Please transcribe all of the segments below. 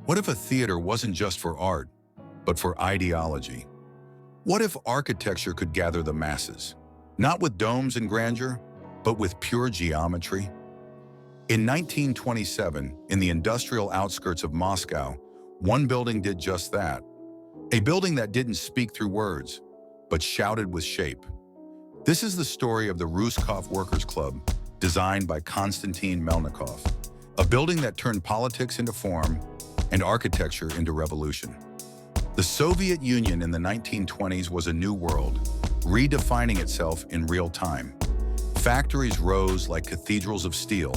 What if a theater wasn't just for art, but for ideology? What if architecture could gather the masses, not with domes and grandeur, but with pure geometry? In 1927, in the industrial outskirts of Moscow, one building did just that. A building that didn't speak through words, but shouted with shape. This is the story of the Rusakov Workers Club, designed by Konstantin Melnikov, a building that turned politics into form and architecture into revolution. The Soviet Union in the 1920s was a new world, redefining itself in real time. Factories rose like cathedrals of steel.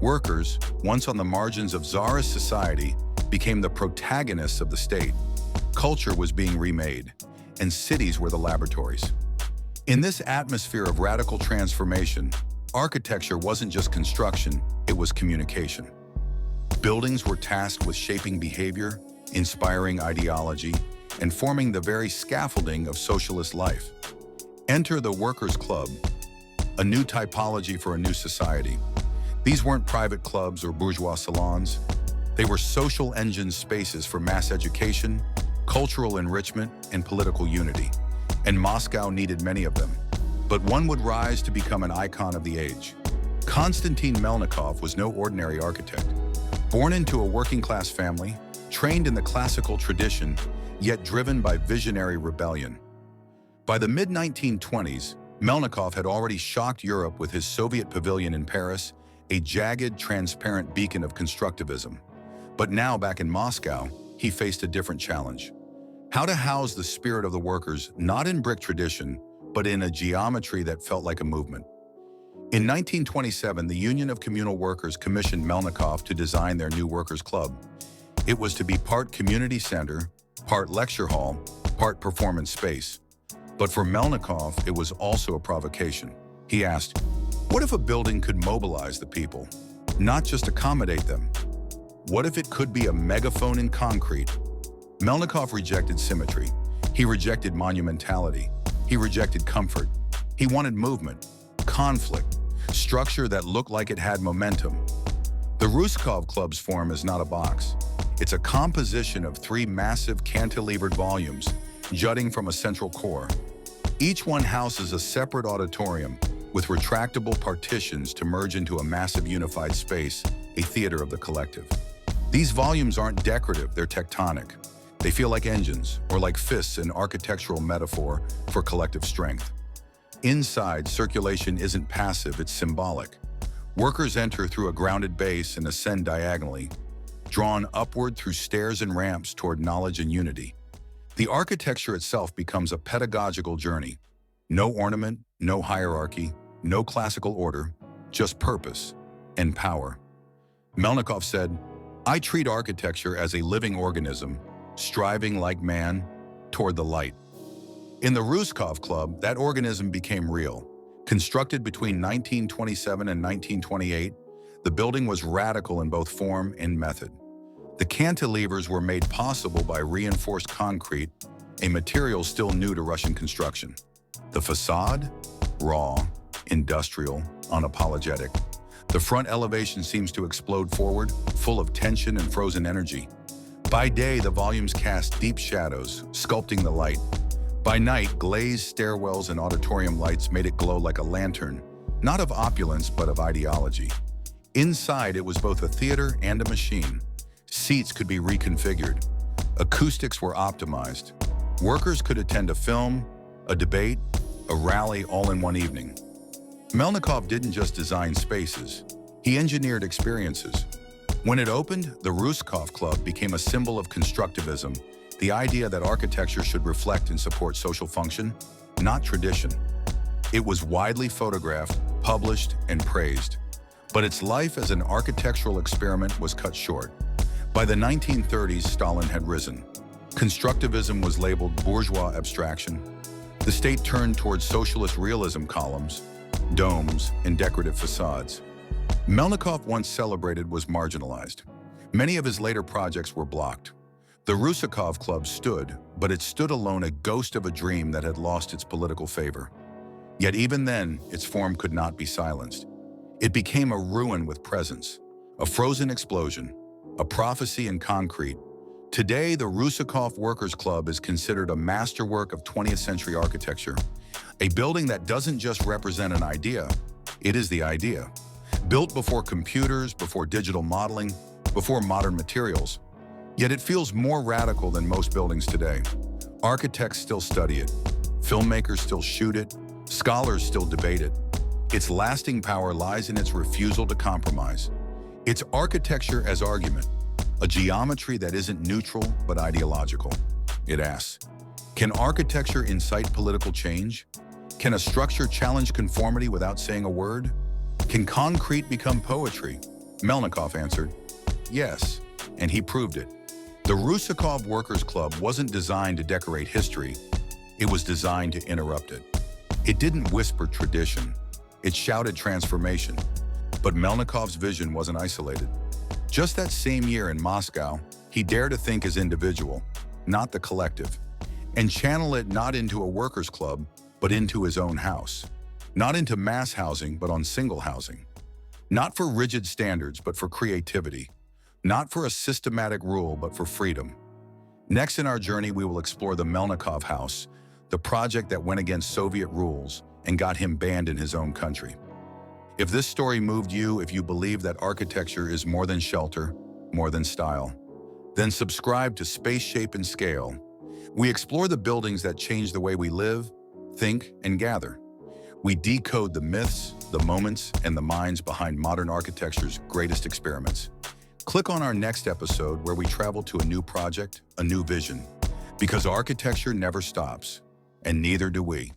Workers, once on the margins of czarist society, became the protagonists of the state. Culture was being remade, and cities were the laboratories. In this atmosphere of radical transformation, architecture wasn't just construction, it was communication. Buildings were tasked with shaping behavior, inspiring ideology, and forming the very scaffolding of socialist life. Enter the Workers' Club, a new typology for a new society. These weren't private clubs or bourgeois salons. They were social engine spaces for mass education, cultural enrichment, and political unity. And Moscow needed many of them. But one would rise to become an icon of the age. Konstantin Melnikov was no ordinary architect. Born into a working-class family, trained in the classical tradition, yet driven by visionary rebellion. By the mid-1920s, Melnikov had already shocked Europe with his Soviet pavilion in Paris, a jagged, transparent beacon of constructivism. But now, back in Moscow, he faced a different challenge. How to house the spirit of the workers, not in brick tradition, but in a geometry that felt like a movement. In 1927, the Union of Communal Workers commissioned Melnikov to design their new workers' club. It was to be part community center, part lecture hall, part performance space. But for Melnikov, it was also a provocation. He asked, what if a building could mobilize the people, not just accommodate them? What if it could be a megaphone in concrete? Melnikov rejected symmetry. He rejected monumentality. He rejected comfort. He wanted movement, conflict, structure that looked like it had momentum. The Rusakov Club's form is not a box. It's a composition of 3 massive cantilevered volumes, jutting from a central core. Each one houses a separate auditorium with retractable partitions to merge into a massive unified space, a theater of the collective. These volumes aren't decorative, they're tectonic. They feel like engines, or like fists, an architectural metaphor for collective strength. Inside, circulation isn't passive, it's symbolic. Workers enter through a grounded base and ascend diagonally, drawn upward through stairs and ramps toward knowledge and unity. The architecture itself becomes a pedagogical journey. No ornament, no hierarchy, no classical order, just purpose and power. Melnikov said, I treat architecture as a living organism, striving like man toward the light. In the Rusakov Club, that organism became real. Constructed between 1927 and 1928, the building was radical in both form and method. The cantilevers were made possible by reinforced concrete, a material still new to Russian construction. The facade? Raw, industrial, unapologetic. The front elevation seems to explode forward, full of tension and frozen energy. By day, the volumes cast deep shadows, sculpting the light. By night, glazed stairwells and auditorium lights made it glow like a lantern, not of opulence, but of ideology. Inside, it was both a theater and a machine. Seats could be reconfigured. Acoustics were optimized. Workers could attend a film, a debate, a rally all in one evening. Melnikov didn't just design spaces, he engineered experiences. When it opened, the Rusakov Club became a symbol of constructivism, the idea that architecture should reflect and support social function, not tradition. It was widely photographed, published, and praised. But its life as an architectural experiment was cut short. By the 1930s, Stalin had risen. Constructivism was labeled bourgeois abstraction. The state turned towards socialist realism columns, domes, and decorative facades. Melnikov, once celebrated, was marginalized. Many of his later projects were blocked. The Rusakov Club stood, but it stood alone, a ghost of a dream that had lost its political favor. Yet even then, its form could not be silenced. It became a ruin with presence, a frozen explosion, a prophecy in concrete. Today, the Rusakov Workers Club is considered a masterwork of 20th century architecture, a building that doesn't just represent an idea, it is the idea. Built before computers, before digital modeling, before modern materials. Yet it feels more radical than most buildings today. Architects still study it, filmmakers still shoot it, scholars still debate it. Its lasting power lies in its refusal to compromise. Its architecture as argument, a geometry that isn't neutral but ideological. It asks, can architecture incite political change? Can a structure challenge conformity without saying a word? Can concrete become poetry? Melnikov answered, yes, and he proved it. The Rusakov Workers Club wasn't designed to decorate history, it was designed to interrupt it. It didn't whisper tradition, it shouted transformation. But Melnikov's vision wasn't isolated. Just that same year in Moscow, he dared to think as individual, not the collective, and channel it not into a workers' club, but into his own house. Not into mass housing, but on single housing. Not for rigid standards, but for creativity. Not for a systematic rule, but for freedom. Next in our journey, we will explore the Melnikov House, the project that went against Soviet rules and got him banned in his own country. If this story moved you, if you believe that architecture is more than shelter, more than style, then subscribe to Space, Shape, and Scale. We explore the buildings that change the way we live, think, and gather. We decode the myths, the moments, and the minds behind modern architecture's greatest experiments. Click on our next episode where we travel to a new project, a new vision. Because architecture never stops, and neither do we.